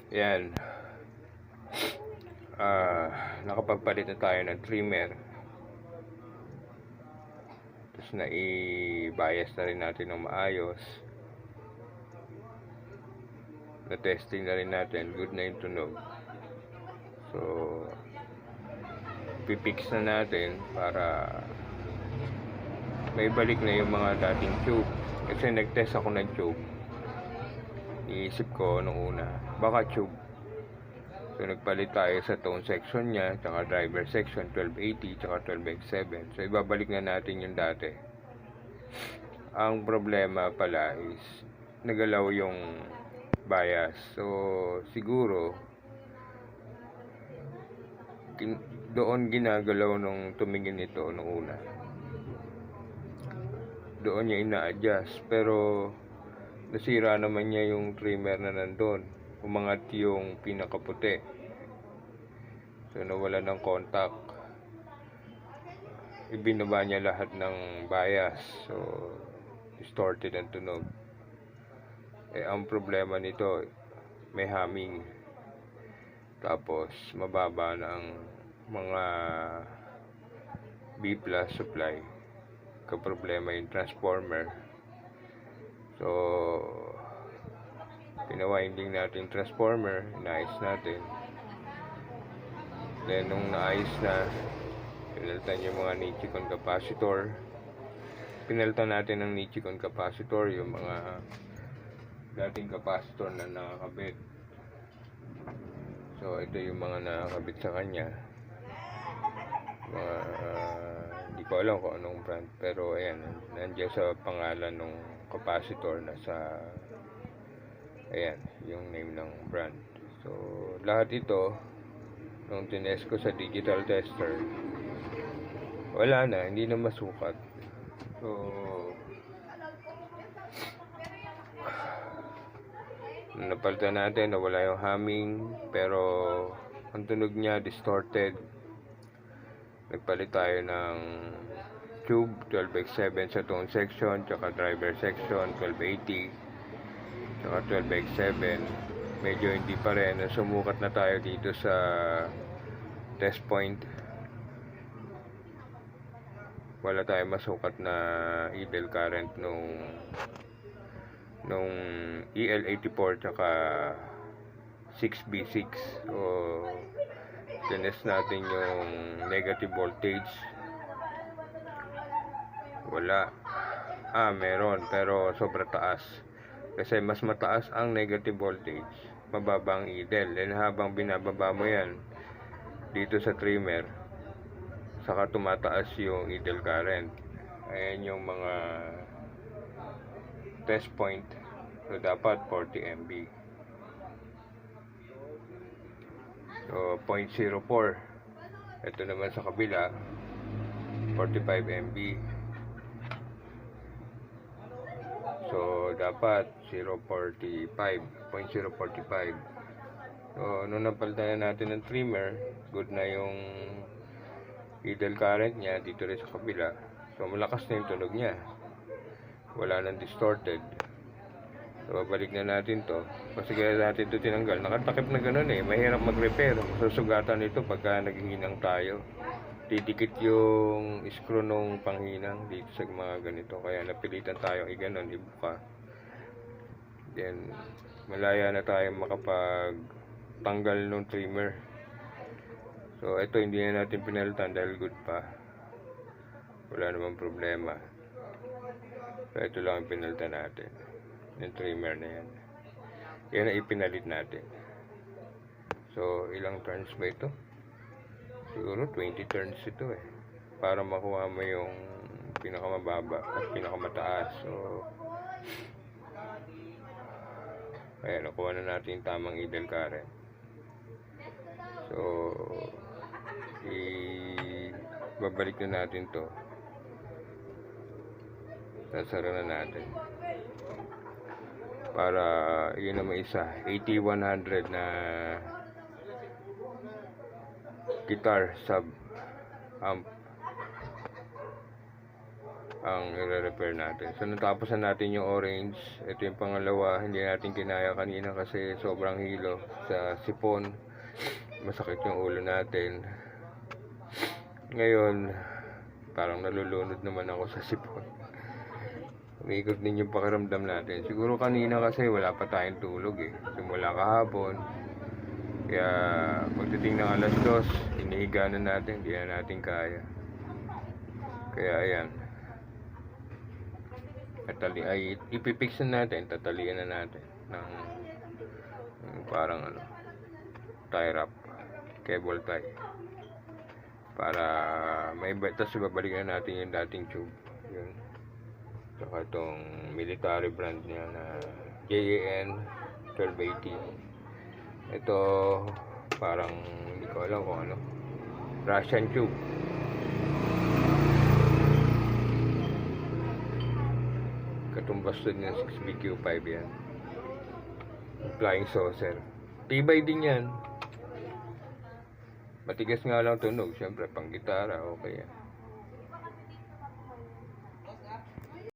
Yan. Nakapagpalit na tayo ng trimmer. Tapos na-i-bias na rin natin ng maayos. Na-testing na rin natin. Good na yung tunog. So, pipix na natin para may balik na yung mga dating tube. Kasi nag-test ako ng tube. Iisip ko nung una, baka tube. So, nagpalit tayo sa tone section niya, tsaka driver section, 1280, tsaka 12x7. So, ibabalik na natin yung dati. Ang problema pala is, nagalaw yung bias. So, siguro, doon ginagalaw nung tumingin ito nung una. Doon niya ina-adjust. Pero, nasira naman niya yung trimmer na nandun. Umangat yung pinakaputi. So, nawala ng contact. Ibinaba niya lahat ng bias. So, distorted ang tunog. Ang problema nito, may humming. Tapos, mababa na ang mga B+ supply. Kaproblema yung transformer. So, pinawinding natin transformer, inaayos natin. Then nung naayos na, pinalitan yung mga Nichicon capacitor. Pinalitan natin ng Nichicon capacitor, yung mga dating capacitor na nakakabit. So ito yung mga nakakabit sa kanya. Hindi ko alam kung anong brand, pero ayan, nandiyan sa pangalan ng capacitor na sa ayan, yung name ng brand. So, lahat ito, nung tinest ko sa digital tester, wala na, hindi na masukat. So, napalitan natin, nawala yung humming, pero ang tunog niya distorted. Nagpalit tayo ng tube, 12x7 sa tone section, tsaka driver section, 1280. Saka 12x7, medyo hindi pa rin. Sumukat na tayo dito sa test point. Wala tayong masukat na idle current nung EL84 tsaka 6B6. So, tinest natin yung negative voltage. Wala. Meron, pero sobra taas. Kasi mas mataas ang negative voltage, mababa ang idle. And habang binababa mo yan dito sa trimmer, saka tumataas yung idle current. Ayan yung mga test point. So dapat 40 MB. So 0.04. Ito naman sa kabila, 45 MB. So, dapat 0.45. So, nung napalitan natin ng trimmer, good na yung idle current niya dito rin sa kabila. So, malakas na yung tunog niya. Wala nang distorted. So, babalik na natin to. Kasi kaya natin ito tinanggal. Nakatakip na ganun eh. Mahirap mag-repair. Susugatan ito pagka naghihinang tayo. Didikit yung screw nung panghinang dito sa mga ganito, kaya napilitan tayong iganon, ibuka. Then malaya na tayo makapag tanggal nung trimmer. So ito hindi na natin pinalitan dahil good pa, wala namang problema. So ito lang ang pinalitan natin, yung trimmer na yan. Yan na ipinalit natin. So ilang turns ba ito? Siguro 20 turns ito eh, para makuha mo yung pinakamababa at pinakamataas. So ayan, nakuha na natin yung tamang idle current. So babalik na natin to, sasara na natin para yun naman isa 8100 na guitar sub amp. ang i-repair natin. So natapos na natin yung orange. Ito yung pangalawa, hindi natin kinaya kanina kasi sobrang hilo sa sipon. Masakit yung ulo natin. Ngayon, parang nalulunod naman ako sa sipon. Umiikot din yung pakiramdam natin. Siguro kanina kasi wala pa tayong tulog eh. Simula kahapon. Kaya pagdating ng alas 2, inihiga na natin, hindi na natin kaya. Kaya ayan. Ipipix na natin, tatalian na natin ng parang tie wrap, cable tie. Para may tapos babalikan natin yung dating tube. Yun. Saka itong military brand niya na JAN 1280. Ito parang hindi ko alam kung ano. Russian tube. Katumbas din ng 6BQ5 yan. Flying saucer. Tibay din yan. Matigas nga lang tunog. Siyempre pang gitara okay yan.